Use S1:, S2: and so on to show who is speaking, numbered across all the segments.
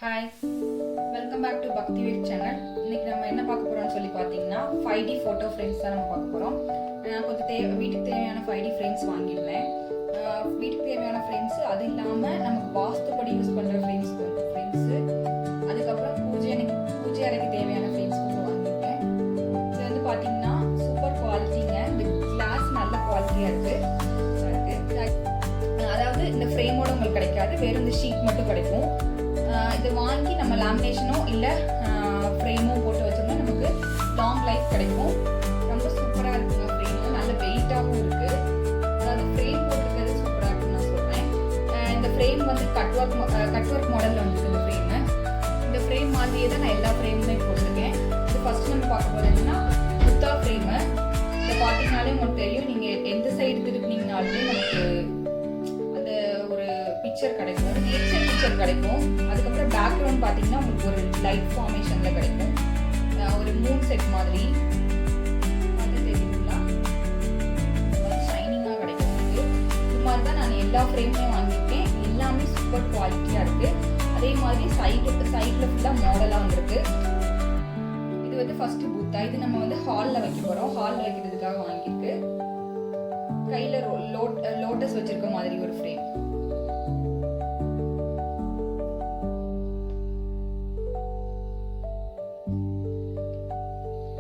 S1: Hi, welcome back to பக்தி wave channel. இன்னைக்கு நம்ம என்ன பார்க்க போறோம்னு சொல்லி பார்த்தீங்கன்னா 5D ஃபோட்டோ ஃப்ரேம்ஸ் தான் நம்ம பார்க்க போகிறோம். நான் கொஞ்சம் வீட்டுக்கு தேவையான 5D ஃப்ரேம்ஸ் வாங்கியிருந்தேன். வீட்டுக்கு தேவையான ஃப்ரேம்ஸ், அது இல்லாமல் நமக்கு வாஸ்துப்படி யூஸ் பண்ணுற ஃப்ரேம்ஸு, அதுக்கப்புறம் பூஜை அறைக்கு தேவையான ஃப்ரேம்ஸ் கொஞ்சம் வாங்கியிருக்கேன். இது வந்து பார்த்தீங்கன்னா சூப்பர் குவாலிட்டிங்க. இந்த கிளாஸ் நல்ல குவாலிட்டியாக இருக்குது. அதாவது இந்த ஃப்ரேமோட உங்களுக்கு கிடைக்காது, வேறு இந்த ஷீட் மட்டும் கிடைக்கும். இதை வாங்கி நம்ம லேமினேஷனோ இல்லை ஃப்ரேமோ போட்டு வச்சோம்னா நமக்கு லாங் லைஃப் கிடைக்கும். ரொம்ப சூப்பராக இருக்குங்க. ஃப்ரேமு நல்ல வெயிட்டாகவும் இருக்குது. அதாவது ஃப்ரேம் போட்டுருக்கிறது சூப்பராக இருக்குன்னு நான் சொல்கிறேன். இந்த ஃப்ரேம் வந்து கட் ஒர்க் மாடலில் வந்துருக்கு. இந்த ஃப்ரேமு இந்த ஃப்ரேம் மாதிரியே தான் நான் எல்லா ஃப்ரேமுமே போட்டிருக்கேன். இது ஃபஸ்ட்டு நம்ம பார்க்க போகிறது என்னன்னா புத்தா ஃப்ரேமு. இதை பார்த்தீங்கனாலே உங்களுக்கு தெரியும், நீங்கள் எந்த சைடு திருப்பினீங்கனாலுமே நமக்கு பிக்சர் கிடைக்கும், நேச்சர் பிக்சர் கிடைக்கும். அதுக்கப்புறம் பேக்ரவுண்ட் பார்த்தீங்கன்னா உங்களுக்கு ஒரு லைட் ஃபார்மேஷனில் கிடைக்கும். ஒரு மூன் செட் மாதிரி தெரியுங்களா, ஷைனிங்காக கிடைக்கும். இது மாதிரி தான் நான் எல்லா ஃப்ரேமுமே வாங்கியிருக்கேன். எல்லாமே சூப்பர் குவாலிட்டியாக இருக்குது. அதே மாதிரி சைடில் ஃபுல்லாக மாடலாக வந்துருக்கு. இது வந்து ஃபர்ஸ்ட் புத்தா. இது நம்ம வந்து ஹாலில் வைக்க போகிறோம். ஹாலில் வைக்கிறதுக்காக வாங்கியிருக்கு. கையில் லோட்டஸ் வச்சிருக்க மாதிரி ஒரு ஃப்ரேம்.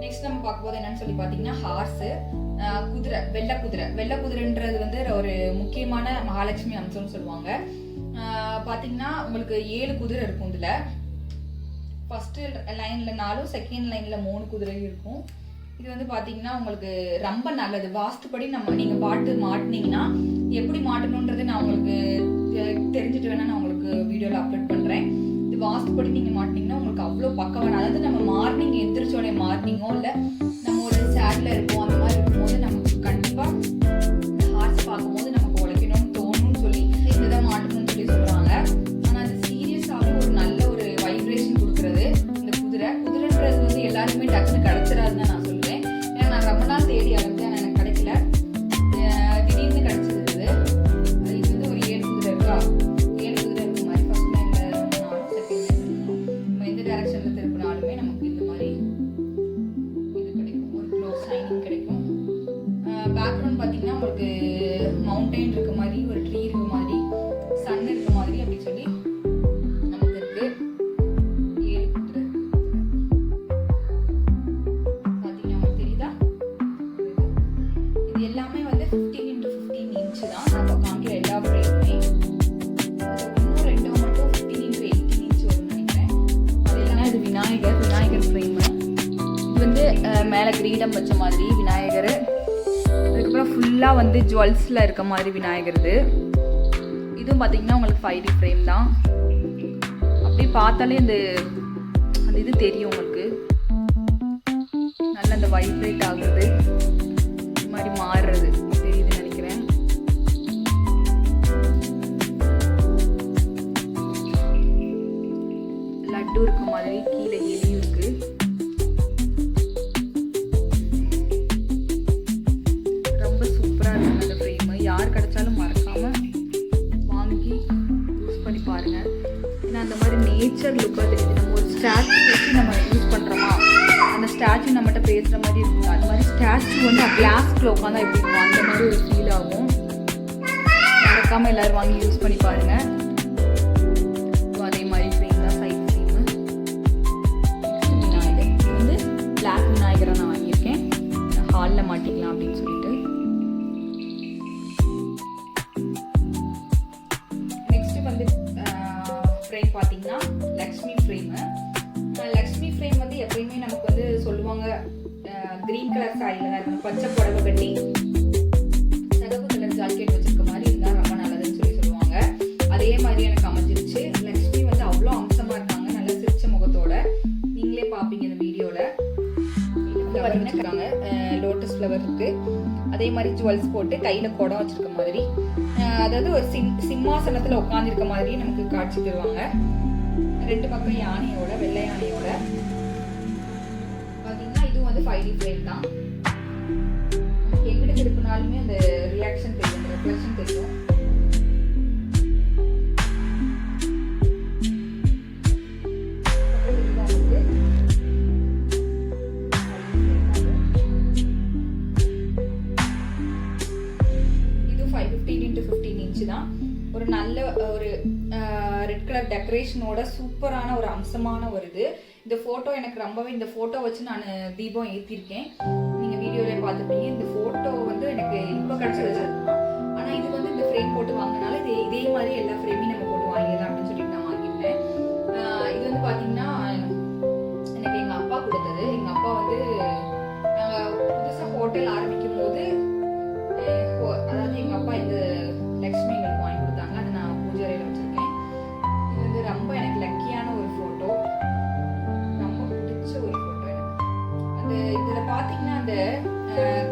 S1: நெக்ஸ்ட் நம்ம பார்க்க போது என்னன்னு சொல்லி பார்த்தீங்கன்னா ஹார்ஸ், குதிரை, வெள்ளை குதிரைன்றது வந்து ஒரு முக்கியமான மகாலட்சுமி அம்சம்னு சொல்லுவாங்க. பார்த்தீங்கன்னா உங்களுக்கு 7 குதிரை இருக்கும். இதில் ஃபர்ஸ்ட் லைனில் 4, செகண்ட் லைனில் 3 குதிரை இருக்கும். இது வந்து பார்த்தீங்கன்னா உங்களுக்கு ரொம்ப நல்லது. வாஸ்துப்படி நீங்கள் பாட்டு மாட்டினீங்கன்னா எப்படி மாட்டணுன்றது நான் உங்களுக்கு தெரிஞ்சுட்டு வேணா நான் உங்களுக்கு வீடியோவில் அப்லோட் பண்ணுறேன். இது வாஸ்துப்படி நீங்கள் மாட்டினீங்கன்னா உங்களுக்கு அவ்வளோ பக்கவான, அதாவது நம்ம மார்னிங் எந்திரிச்சோடைய மார்னிங்கோ இல்லை நம்ம ஒரு சேரில் இருப்போம், அந்த மாதிரி இருக்கும்போது நமக்கு கண்டிப்பாக ஹார்ஸ் பார்க்கும்போது நமக்கு உழைக்கணும்னு தோணும்னு சொல்லி இதுதான் மாட்டணும்னு சொல்லி சொல்கிறாங்க. ஆனால் அது சீரியஸாகவே ஒரு நல்ல ஒரு வைப்ரேஷன் கொடுக்குறது இந்த குதிரைன்றது வந்து எல்லாருமே டக்குன்னு கிடச்சிடாதுன்னு நான் சொல்லுவேன். ஏன்னா நான் ரொம்ப நாள் தேடி அடைஞ்சேன், எனக்கு கிடைக்கல. திடீர்னு கிடச்சிருந்தது. இது வந்து ஒரு 7 குதிரை இருக்கா, 7 குதிரை இருக்க மாதிரி ஃபர்ஸ்ட் லைனில் 4, செகண்ட் லைன் நம்ம எந்த டைரக்ஷனில் திருப்பினாலுமே நமக்கு இந்த மாதிரி இது கிடைக்கும். ஒரு க்ளோஸ் ஷைனிங் கிடைக்கும். பேக்ரவுண்ட் பார்த்தீங்கன்னா உங்களுக்கு மவுண்டைன் இருக்க மாதிரி, ஒரு ட்ரீ இருக்க மாதிரி, சன் இருக்க மாதிரி அப்படி சொல்லி நமக்கு இருக்கு. 7 குதிரை பார்த்தீங்கன்னா உங்களுக்கு தெரியுதா? இது எல்லாமே வந்து 15x15 இன்ச்சு தான் நம்ம காமிக்கிற எல்லா ஃப்ரேமுமே. இன்னும் 2 மட்டும் 15x18 இன்ச்சு வரும்னு நினைக்கிறேன். அது இல்லைன்னா இது விநாயகர் ஃப்ரேமு. இது வந்து மேலே கிரீடம் வச்ச மாதிரி விநாயகர். அதுக்கப்புறம் ஃபுல்லாக வந்து ஜுவல்ஸில் இருக்க மாதிரி விநாயகர். இதுவும் பார்த்தீங்கன்னா உங்களுக்கு 5D ஃப்ரேம் தான். அப்படி பார்த்தாலே அந்த இது தெரியும் உங்களுக்கு. நல்ல அந்த வைப்ரேட் ஆகுறது, இது மாதிரி மாறுறது தெரியுதுன்னு நினைக்கிறேன். லட்டு இருக்க மாதிரி, கீழே எலியும் இருக்கு. ரொம்ப சூப்பராக இருக்கு அந்த ஃப்ரேமு. யார் கிடைச்சாலும் மறக்காம வாங்கி யூஸ் பண்ணி பாருங்க. ஏன்னா அந்த மாதிரி நேச்சர் லுக்காக தெரியுது. நம்ம ஒரு ஸ்டாச்சு வச்சு நம்ம யூஸ் பண்ணுறோமா, அந்த ஸ்டாச்சு நம்மகிட்ட பேசுகிற மாதிரி இருக்குங்க. அந்த மாதிரி ஸ்டாச்சு வந்து கிளாஸ்க்குள்ள உட்காந்தா எப்படி இருக்கும், அந்த மாதிரி ஒரு ஃபீல் ஆகும். மறக்காமல் எல்லோரும் வாங்கி யூஸ் பண்ணி பாருங்க. அதே மாதிரி ஃப்ரேம் தான், சைட் ஃப்ரேமு. விநாயகர், இது வந்து பிளாக் விநாயகராக நான் வாங்கியிருக்கேன். ஹாலில் மாட்டிக்கலாம் அப்படின்னு சொல்லிட்டு. நெக்ஸ்ட் வந்து ஃப்ரேம் பார்த்தீங்கன்னா லக்ஷ்மி ஃப்ரேமு. லக்ஷ்மி ஃப்ரேம் வந்து எப்பயுமே நமக்கு வந்து சொல்லுவாங்க கிரீன் கலர் சாரியில் தான் இருக்கணும், பச்சை புடவை கட்டி சிகப்பு கலர் ஜாக்கெட் வச்சிருக்க மாதிரி இருந்தால் ரொம்ப நல்லதுன்னு சொல்லி சொல்லுவாங்க. அதே மாதிரி எனக்கு அமைஞ்சிருச்சு. லக்ஷ்மி வந்து அவ்வளோ அம்சமாக இருக்காங்க, நல்ல சிரிச்ச முகத்தோட. நீங்களே பார்ப்பீங்க இந்த வீடியோவில். லோட்டஸ் ஃப்ளவர் இருக்கு. அதே மாதிரி ஜுவல்ஸ் போட்டு கையில் குடம் வச்சிருக்க மாதிரி, அதாவது ஒரு சிம்மாசனத்தில் உட்காந்துருக்க மாதிரி நமக்கு காட்சி தருவாங்க. 2 பக்கம் யானையோட, வெள்ளை யானையோட பார்த்தீங்கன்னா இதுவும் வந்து 5D ஃப்ரேம் தான். எங்கிட்ட திருப்பினாலுமே அந்த ரியாக்ஷன் தெரியும், ரெஃப்ளெக்ஷன் தெரியும். டெக்கரேஷனோட சூப்பரான ஒரு அம்சமான ஒரு இது. இந்த ஃபோட்டோ எனக்கு ரொம்பவே, இந்த ஃபோட்டோ வச்சு நான் தீபம் ஏற்றிருக்கேன். நீங்கள் வீடியோவிலே பார்த்துப்பீங்க. இந்த ஃபோட்டோ வந்து எனக்கு இப்போ கிடச்சது. ஆனால் இது வந்து இந்த ஃப்ரேம் போட்டு வாங்கினால இதே மாதிரி எல்லா ஃப்ரேமையும் நம்ம போட்டு வாங்கிடலாம் அப்படின்னு சொல்லிட்டு நான் வாங்கிட்டேன். இது வந்து பார்த்தீங்கன்னா எனக்கு எங்கள் அப்பா கொடுத்தது. எங்கள் அப்பா வந்து நாங்கள் புதுசாக ஹோட்டல் ஆரம்பிக்கும் போது, அதாவது எங்கள் அப்பா இந்த லக்ஷ்மி எங்களுக்கு வாங்கி கொடுத்தாங்க. அதை நான் பூஜை அறையில் வச்சுருக்கேன். இது வந்து ரொம்ப எனக்கு லக்கியான ஒரு ஃபோட்டோ, ரொம்ப பிடிச்ச ஒரு ஃபோட்டோ எனக்கு. அந்த இதில் பார்த்தீங்கன்னா அந்த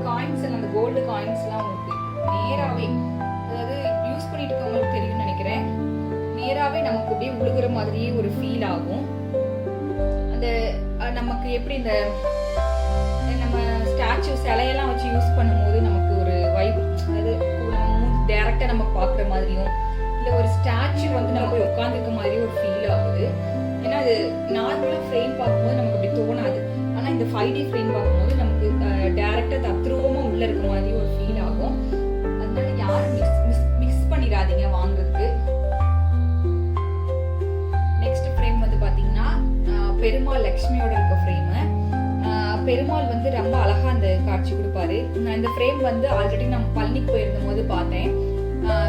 S1: காயின்ஸ் எல்லாம், அந்த கோல்டு காயின்ஸ்லாம் உங்களுக்கு நேராகவே, அதாவது யூஸ் பண்ணிட்டு இருக்கவங்களுக்கு தெரியும்னு நினைக்கிறேன், நேராகவே நமக்கு அப்படியே உழுகுற மாதிரியே ஒரு ஃபீல் ஆகும். அந்த நமக்கு எப்படி இந்த நம்ம ஸ்டாச்சு சிலையெல்லாம் வச்சு யூஸ் பண்ணும்போது நமக்கு ஒரு வைப், அதாவது டேரக்டா நம்ம பார்க்குற மாதிரியும் இல்லை ஒரு ஸ்டாச்சு வந்து நம்ம போய் உட்காந்துருக்க மாதிரியும் ஒரு ஃபீல் ஆகுது. ஏன்னா அது நார்மலாக ஃப்ரேம் பார்க்கும்போது நமக்கு அப்படி தோணாது. ஆனால் இந்த 5D ஃப்ரேம் பார்க்கும்போது நமக்கு டேரக்டாக தத்ரூபமாக உள்ள இருக்க மாதிரி ஒரு ஃபீல் ஆகும். அதனால யாரும் மிக்ஸ் பண்ணிடாதீங்க வாங்குறதுக்கு. நெக்ஸ்ட் ஃப்ரேம் வந்து பார்த்தீங்கன்னா பெருமாள் லக்ஷ்மியோட இருக்க ஃப்ரேமு. பெருமாள் வந்து ரொம்ப அழகா அந்த காட்சி கொடுப்பாரு. நான் இந்த ஃப்ரேம் வந்து ஆல்ரெடி நம்ம பழனிக்கு போயிருந்த போது பார்த்தேன்.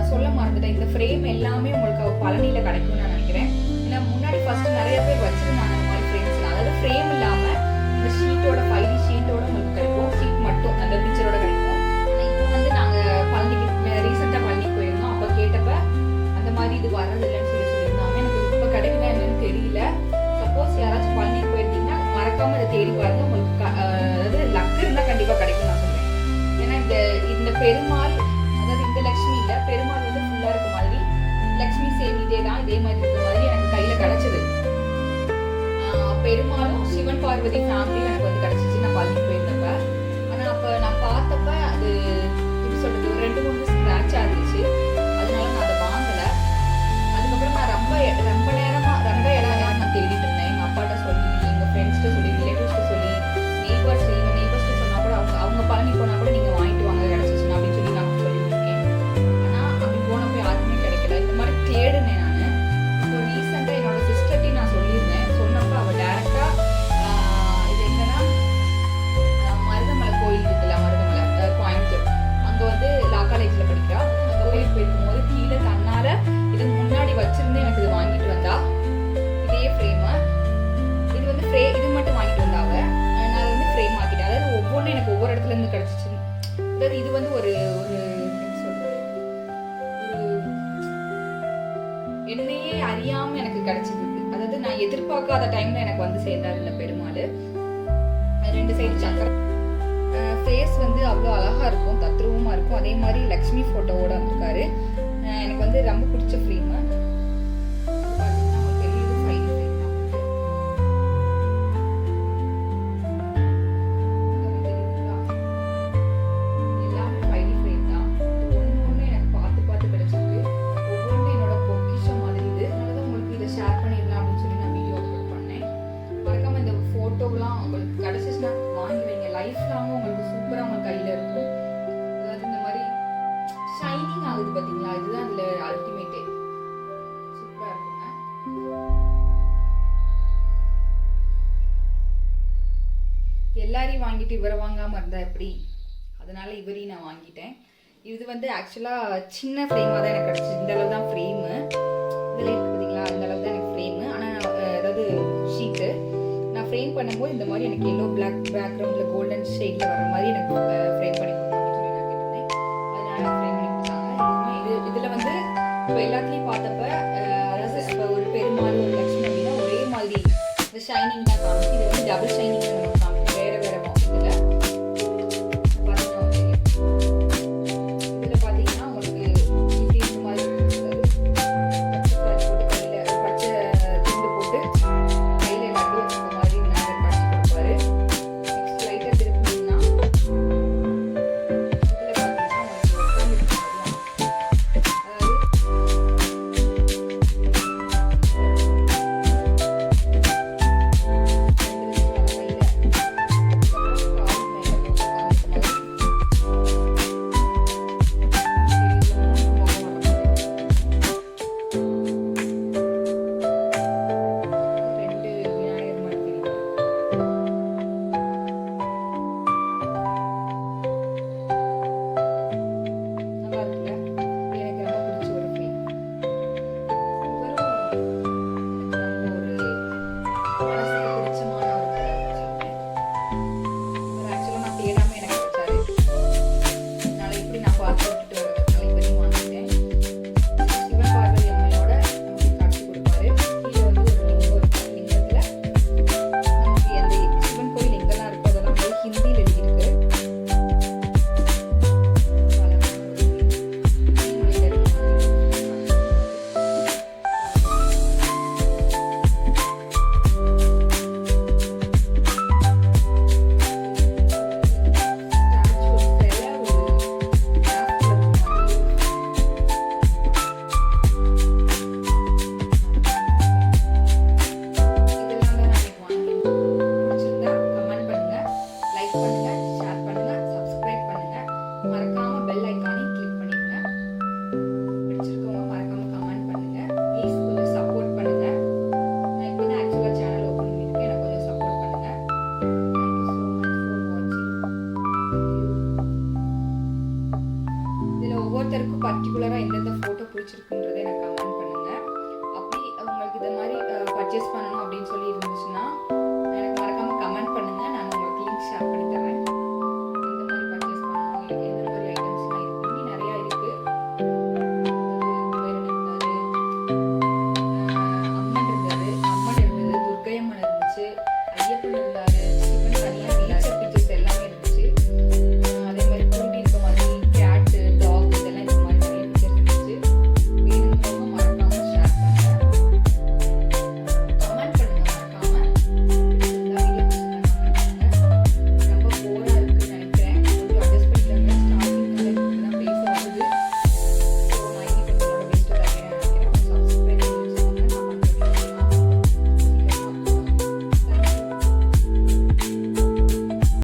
S1: சொல்ல மறந்துட்டேன், இந்த ஃப்ரேம் எல்லாமே உங்களுக்கு பழனியில கிடைக்கும்னு நான் நினைக்கிறேன். ஏன்னா முன்னாடி ஃபர்ஸ்ட் நிறைய பேர் வச்சிருந்தாங்க அந்த மாதிரி ஃப்ரேம்ஸ்லாம். அதாவது ஃப்ரேம் இல்லாம இந்த ஷீட்டோட 5D ஷீட்டோட உங்களுக்கு கிடைக்கும், ஷீட் மட்டும் அந்த பிக்சரோட கிடைக்கும். ஆனால் இப்போ வந்து நாங்கள் பழனிக்கு ரீசெண்டாக பழனிக்கு போயிருந்தோம். அப்போ கேட்டப்ப அந்த மாதிரி இது வர்றதில்லைன்னு சொல்லியிருந்தாங்க. எனக்கு இப்போ கிடைக்குதா என்னன்னு தெரியல. சப்போஸ் யாராச்சும் பழனிக்கு போயிருந்தீங்கன்னா மறக்காம அதை தேடி பாருங்க. உங்களுக்கு அதாவது லக் இருந்தால் கண்டிப்பாக கிடைக்கும் நான் சொல்றேன். ஏன்னா இந்த பெருமாள், அதாவது இந்த லக்ஷ்மி இல்லை, பெருமாள் வந்து ஃபுல்லாக இருக்க மாதிரி, லக்ஷ்மி சேம் இதே தான், இதே மாதிரி இருக்க மாதிரி எனக்கு கையில் கிடைச்சது. பெருமாளும் சிவன் பார்வதி ஃபேமிலியும் எனக்கு வந்து கிடைச்சிச்சு நான் பழனிக்கு போயிருந்தப்ப. ஆனால் அப்போ நான் பார்த்தப்ப அது எப்படி சொல்றது, ஒரு 2-3 ஸ்க்ராட்சாக இருந்துச்சு. அதனால நான் அதை வாங்கலை. அதுக்கப்புறம் நான் ரொம்ப நேரமாக ரொம்ப இடம் நான் தேடிட்டு இருந்தேன். எங்கள் அப்பாட்ட சொல்லி, எங்கள் ஃப்ரெண்ட்ஸ்கிட்ட சொல்லி, ரிலேட்டிவ்ஸ்கிட்ட சொல்லி, நெய்பர்ஸ்ட்டு சொன்னால் கூட அவங்க பழனி போனால் கூட நீங்கள் வாங்கிட்டு வாங்க கிடச்சிச்சுன்னா அப்படின்னு சொல்லி நான் சொல்லியிருக்கேன். ஆனால் அப்படி போனப்போ யாருக்குமே கிடைக்கல. இந்த மாதிரி தேடுனேன் நான். இப்போ ரீசெண்டாக என்னோட சிஸ்டர்ட்டையும் நான் சொல்லியிருந்தேன். சொன்னப்போ அவள் டேரெக்டாக இது எங்கன்னா மருதமலை கோயில் இருக்குல்ல, மருதமலை கோயம்புத்தூர், அங்கே வந்து லா காலேஜில் படிக்கிறா. அந்த கோயிலுக்கு போயிருக்கும்போது கீழே தன்னால இதுக்கு முன்னாடி வச்சிருந்து எனக்கு இது வாங்கிட்டு வந்தா. இதே ஃப்ரேமு, இது வந்து இது மட்டும் வாங்கிட்டு வந்தாங்க. நான் வந்து ஃப்ரேம் ஆக்கிட்டேன். அதாவது ஒவ்வொன்றும் எனக்கு ஒவ்வொரு இடத்துல இருந்து கிடைச்சிச்சு. அதாவது இது வந்து ஒரு என்னையே அறியாம எனக்கு கிடைச்சது. அதாவது நான் எதிர்பார்க்காத டைம்ல எனக்கு வந்து சேர்ந்தாரு இந்த பெருமாள். 2 சைடு சக்கரம், ஃபேஸ் வந்து அவ்வளோ அழகா இருக்கும், தத்ரூபமா இருக்கும். அதே மாதிரி லக்ஷ்மி போட்டோவோட வந்திருக்காரு. எனக்கு வந்து ரொம்ப பிடிச்ச ஃப்ரேமு. பாத்தீங்களா, இதுதான் இதுல அல்டிமேட். சூப்பரா இருக்குங்க. எல்லாரையும் வாங்கிட்டு இவரை வாங்காம இருந்தா எப்படி? அதனால இவரையும் நான் வாங்கிட்டேன். இது வந்து ஆக்சுவலா சின்ன ஃப்ரேமா தான் எனக்கு கிடைச்சிது. இந்த அளவு தான் ஃப்ரேமு. இதுல இருக்கு பாத்தீங்களா, இந்த அளவு தான் எனக்கு ஃப்ரேமு. ஆனா அதாவது ஷீட்டு நான் ஃப்ரேம் பண்ணும்போது இந்த மாதிரி எனக்கு எல்லோ பிளாக் பேக்ரவுண்ட்ல கோல்டன் ஷேட்ல வர மாதிரி எனக்கு ஃப்ரேம் பண்ணி கொடுக்கணும்னு சொல்லி நான் கேட்டிருந்தேன். அதனால ஃப்ரேம் பண்ணி கொடுத்தாங்க. இதுல வந்து இப்போ எல்லாத்துலயும் பார்த்தப்ப அதாவது இப்போ ஒரு பெருமாள் ஒரு லக்ஷ்மி அப்படின்னா ஒரே மாதிரி இந்த ஷைனிங் தான் காமிச்சு. இது வந்து டபுள் ஷைனிங் நம்ம காமிச்சு வேற வேற இதுல பாத்தீங்கன்னா உங்களுக்கு இப்படி இந்த மாதிரி போட்டு கையில பச்சை துண்டு போட்டு கையில நடுவில் இந்த மாதிரி விநாயகர் காட்சி கொடுப்பாரு. நெக்ஸ்ட் லைட்டா திருப்பினீங்கன்னா பண்ணணும் அப்படின்னு சொல்லி